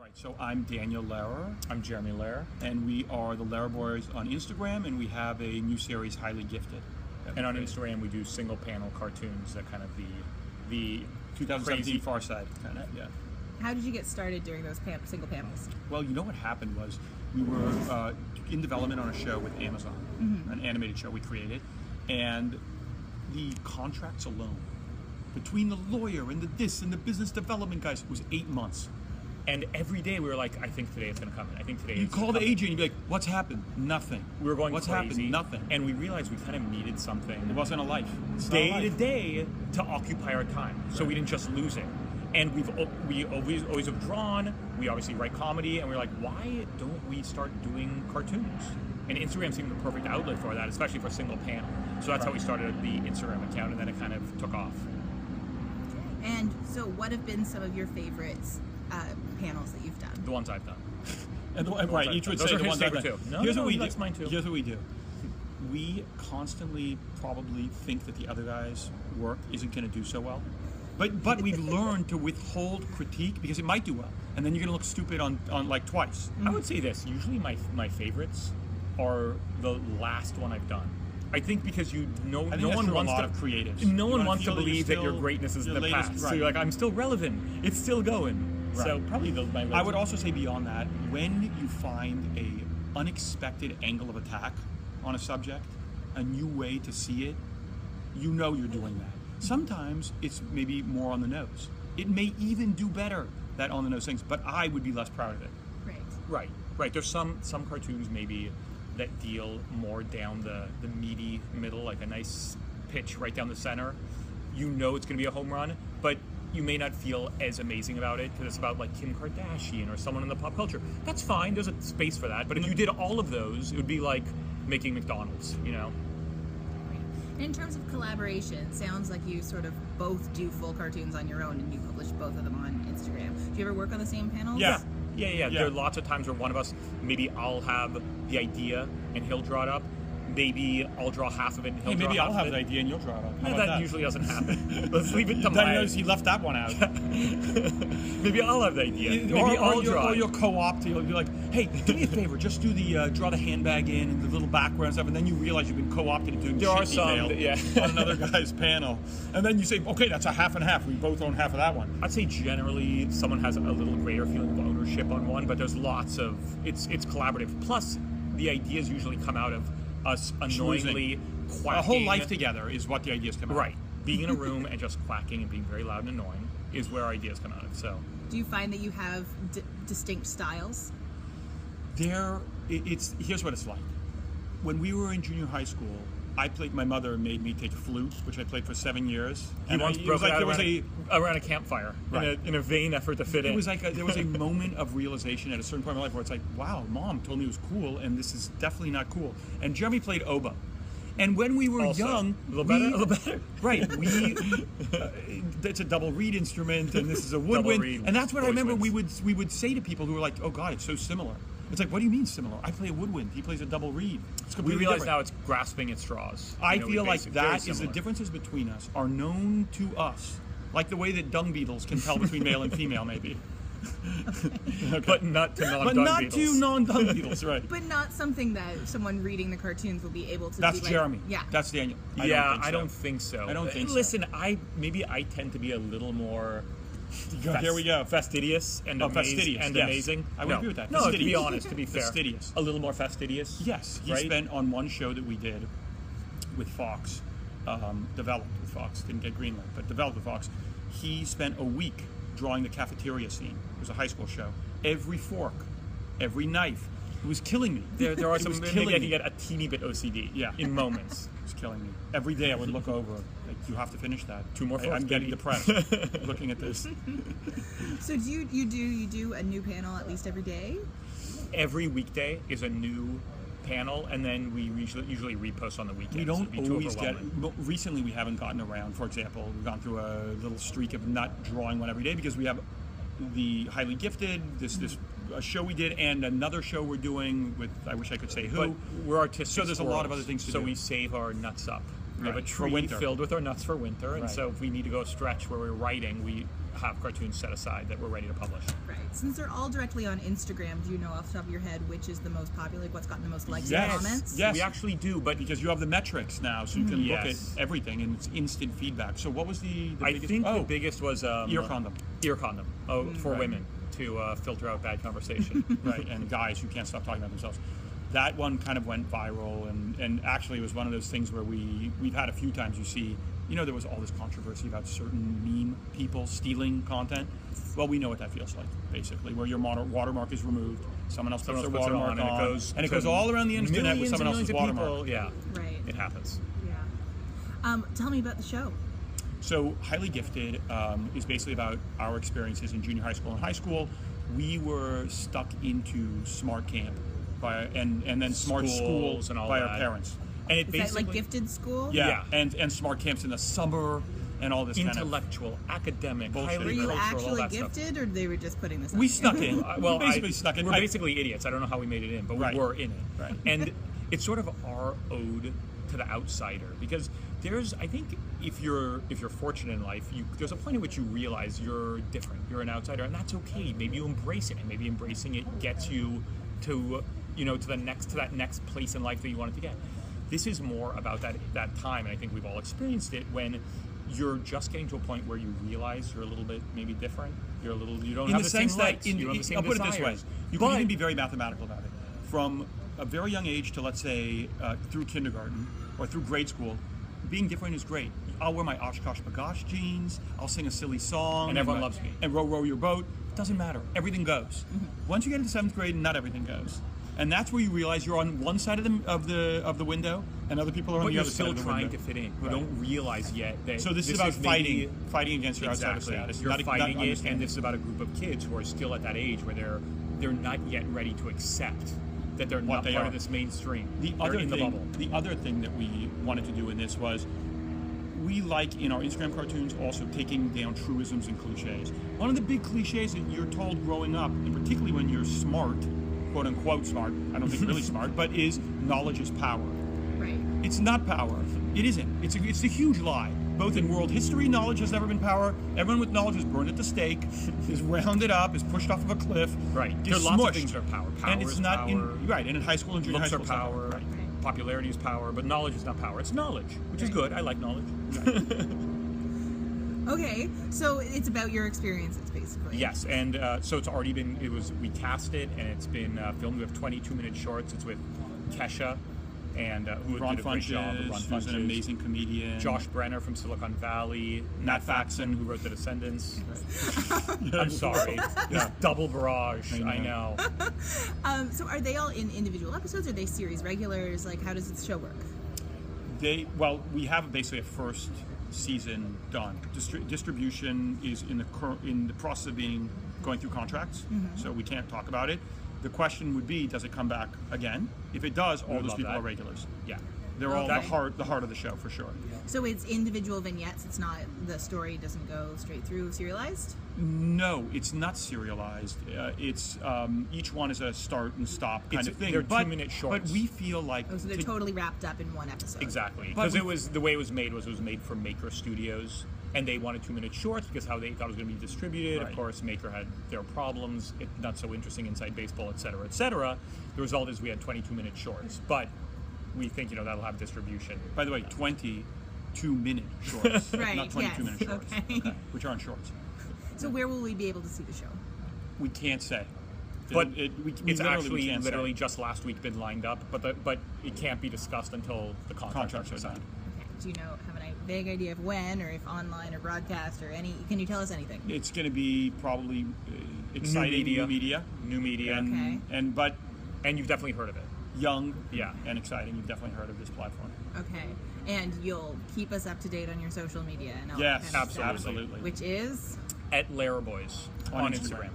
right, so I'm Daniel Lehrer, I'm Jeremy Lehrer. and we are the Lehrer Boys on Instagram, and we have a new series, Highly Gifted. And on Instagram, we do single panel cartoons that kind of the 2017 crazy Far Side, kind of, yeah. How did you get started doing those single panels? Well, you know what happened was we were in development on a show with Amazon, an animated show we created, and the contracts alone, between the lawyer and the this and the business development guys, it was 8 months. And every day we were like, I think today it's going to come in. I think today You it's call gonna the come in. agent, you'd be like, what's happened? Nothing. We were going What's crazy. happened? Nothing. And we realized we kind of needed something It wasn't a life. It's not a day to life. day to occupy our time, so we didn't just lose it. And we always have drawn. We obviously write comedy, and we're like, why don't we start doing cartoons? And Instagram seemed the perfect outlet for that, especially for single panel. So that's how we started the Instagram account, and then it kind of took off. And so what have been some of your favorites panels that you've done? The ones I've done. And right, each would Those say are the his ones I've favorite done. too. No, Here's no, what we he do. likes mine too. Here's what we do. We constantly probably think that the other guy's work isn't going to do so well. But we've learned to withhold critique because it might do well. And then you're going to look stupid on like twice. I would say this. Usually my favorites are the last one I've done. I think because I think no that's one true wants a lot to, of creatives. No You one wanna wants to feel that you're believe that your still greatness is in your the latest, past. right. So you're like, I'm still relevant. It's still going. Right. So probably my I would also say beyond that, when you find a unexpected angle of attack on a subject, a new way to see it, you know you're doing that. Sometimes it's maybe more on the nose. It may even do better, that on the nose things, but I would be less proud of it. Right. Right. There's some cartoons maybe that deal more down the meaty middle, like a nice pitch right down the center. You know it's going to be a home run, but you may not feel as amazing about it because it's about like Kim Kardashian or someone in the pop culture. That's fine. There's a space for that. But if you did all of those, it would be like making McDonald's, you know? And in terms of collaboration, sounds like you sort of both do full cartoons on your own and you publish both of them on Instagram. Do you ever work on the same panels? Yeah. Yeah. There are lots of times where one of us, maybe I'll have the idea and he'll draw it up. Maybe I'll draw half of it and he'll Hey, draw maybe half I'll of have it. the idea and you'll draw it up. How Yeah, about that usually doesn't happen. Let's leave it to Then my... notice he left that one out. Maybe I'll have the idea. Maybe I'll draw or it. you'll co-opt. You'll be like, "Hey, do me a favor. Just do the draw the handbag in and the little background stuff." And then you realize you've been co-opted into doing There are shit some, detail yeah. on another guy's panel. And then you say, "Okay, that's a half and half. We both own half of that one." I'd say generally someone has a little greater feeling of ownership on one, but there's lots of... It's collaborative. Plus, the ideas usually come out of us annoyingly quacking. A whole life together is what the ideas come out. Right. Being in a room and just quacking and being very loud and annoying is where ideas come out of. So Do you find that you have distinct styles? Here's what it's like. When we were in junior high school, my mother made me take flute, which I played for 7 years. he once broke like out there was around a campfire Right. in a vain effort to fit in. It was like there was a moment of realization at a certain point in my life where it's like, wow, Mom told me it was cool, and this is definitely not cool. And Jeremy played oboe. And when we were Also, young, a little better. Right, it's a double reed instrument, and this is a woodwind, reed and that's what I always remember. wins. We would say to people who were like, "Oh God, it's so similar." It's like, what do you mean similar? I play a woodwind. He plays a double reed. It's We completely realize different. now it's grasping at straws. I You know, feel we like basic- very that is the similar. differences between us are known to us, like the way that dung beetles can tell between male and female, maybe. Okay. But not to non-dung But not beetles. to non-dung beetles, right? But not something that someone reading the cartoons will be able to That's be like, Jeremy. Yeah. That's Daniel. I don't think so. I don't think so. Listen, I tend to be a little more... Here we go. Fastidious and fastidious, and yes. amazing. I would agree with that. No, to be Fastidious. honest, to be fair. Fastidious. A little more fastidious. Yes, he right? spent on one show that we did with Fox, developed with Fox, didn't get greenlit, but developed with Fox. He spent a week drawing the cafeteria scene. It was a high school show. Every fork, every knife. It was killing me. There are It some... was Maybe killing I me. can get a teeny bit OCD Yeah. in moments. It was killing me. Every day I would look over, like, you have to finish that. 2 more I'm forks, getting baby. depressed looking at this. So do you do a new panel at least every day? Every weekday is a new panel, and then we usually repost on the weekends. We don't It'd be too always get. overwhelming. Recently, we haven't gotten around. For example, we've gone through a little streak of not drawing one every day because we have the Highly Gifted, this a show we did, and another show we're doing with, I wish I could say who. But we're artistic. So there's a lot of squirrels, other things to so do. we save our nuts up We have a Right, for tree winter. filled with our nuts for winter, and Right. so if we need to go a stretch where we're writing, we have cartoons set aside that we're ready to publish. Right. Since they're all directly on Instagram, do you know off the top of your head which is the most popular, like what's gotten the most likes Yes. and comments? Yes. We actually do, but Because you have the metrics now, so you can look at Yes. everything, and it's instant feedback. So what was the I biggest? think the biggest was ear condom. Ear condom. Oh, for Right. women to filter out bad conversation. Right, and guys who can't stop talking about themselves. That one kind of went viral, and actually it was one of those things where we've had a few times you see, there was all this controversy about certain meme people stealing content. Well, we know what that feels like, basically, where your watermark is removed, someone else puts their puts it watermark on, and it goes goes all around the internet with millions someone and else's millions of watermark. people. Yeah, Right. it happens. Yeah. Tell me about the show. So, Highly Gifted is basically about our experiences in junior high school and high school. We were stuck into smart camp and then smart schools and all by that. our parents. And it Is basically that like gifted school? Yeah, Yeah. and smart camps in the summer and all this kind of. intellectual, academic, Bullshit. Were highly you cultural, all actually that stuff. gifted, or they were just putting this on We you? snuck in. Well, we basically snuck in. We're basically idiots. I don't know how we made it in, but Right. we were in it. Right. And it's sort of our ode to the outsider, because I think if you're fortunate in life, there's a point at which you realize you're different. You're an outsider, and that's okay. Maybe you embrace it, and maybe embracing it gets you to that next place in life that you wanted to get. This is more about that time, and I think we've all experienced it when you're just getting to a point where you realize you're a little bit maybe different. You don't in have the the sense same that, rights. You don't have the same I'll put it this way: desires. you can even be very mathematical about it. From a very young age to, let's say, through kindergarten or through grade school, being different is great. I'll wear my Oshkosh Bagosh jeans. I'll sing a silly song, And everyone loves me. And row your boat. Doesn't matter. Everything goes. Once you get into 7th grade, not everything goes. And that's where you realize you're on one side of the window, and other people are on But the you're other side still of the trying window. to fit in. You Right. don't realize yet that. So this is about maybe- fighting against your outsider Exactly. status. You're not fighting it, understanding. and this is about a group of kids who are still at that age where they're not yet ready to accept that they're not they part are. of this mainstream. The They're other in the bubble. thing that we wanted to do in this was we like in our Instagram cartoons also taking down truisms and cliches. One of the big cliches that you're told growing up, and particularly when you're smart, quote unquote smart, I don't think really smart, but is knowledge is power. Right. It's not power. It isn't. It's a huge lie. Both in world history, knowledge has never been power. Everyone with knowledge is burned at the stake, is rounded up, is pushed off of a cliff. Right. Is There are lots of smushed. things that are power. Power and it's is not power. and in high school and junior Looks high are school. it's not power. Right. Popularity is power, but knowledge is not power. It's knowledge, which is good. I like knowledge. Okay, so it's about your experiences, basically. Yes, and so it's already been. We cast it, and it's been filmed. We have 22-minute shorts. It's with Kesha, and who Ron did a great job. Ron Funches, who's an Funches. amazing comedian. Josh Brenner from Silicon Valley, Nat Faxon, who wrote The Descendants. I'm sorry, this double barrage. I know. So are they all in individual episodes? Or are they series regulars? Like, how does the show work? We have basically a first season done. Distribution is in the process of going through contracts, so we can't talk about it. The question would be, does it come back again? If it does, all would those love people that. are regulars. Yeah. They're all Okay. the heart of the show for sure. So it's individual vignettes. It's not, the story doesn't go straight through serialized? No, it's not serialized. It's each one is a start and stop kind of thing. They're but, 2-minute shorts. But we feel like Oh, so they're totally wrapped up in one episode. Exactly, But because the way it was made for Maker Studios, and they wanted 2-minute shorts because how they thought it was going to be distributed. Right. Of course, Maker had their problems. It's not so interesting inside baseball, et cetera, et cetera. The result is we had 22-minute shorts, but we think that'll have distribution. By the way, 22-minute shorts, Right, not 22-minute yes, shorts, okay. which aren't shorts. So where will we be able to see the show? We can't say. But we it's literally actually can't say. literally just last week been lined up, but it can't be discussed until the contracts are signed. Okay. Do you have a vague idea of when, or if online or broadcast, or any? Can you tell us anything? It's going to be probably exciting new media, and Okay. and you've definitely heard of it. young, Yeah. and exciting. You've definitely heard of this platform. Okay. And you'll keep us up to date on your social media and all Yes, that kind of stuff, absolutely. which is At Lehrer Boys On on Instagram. Instagram.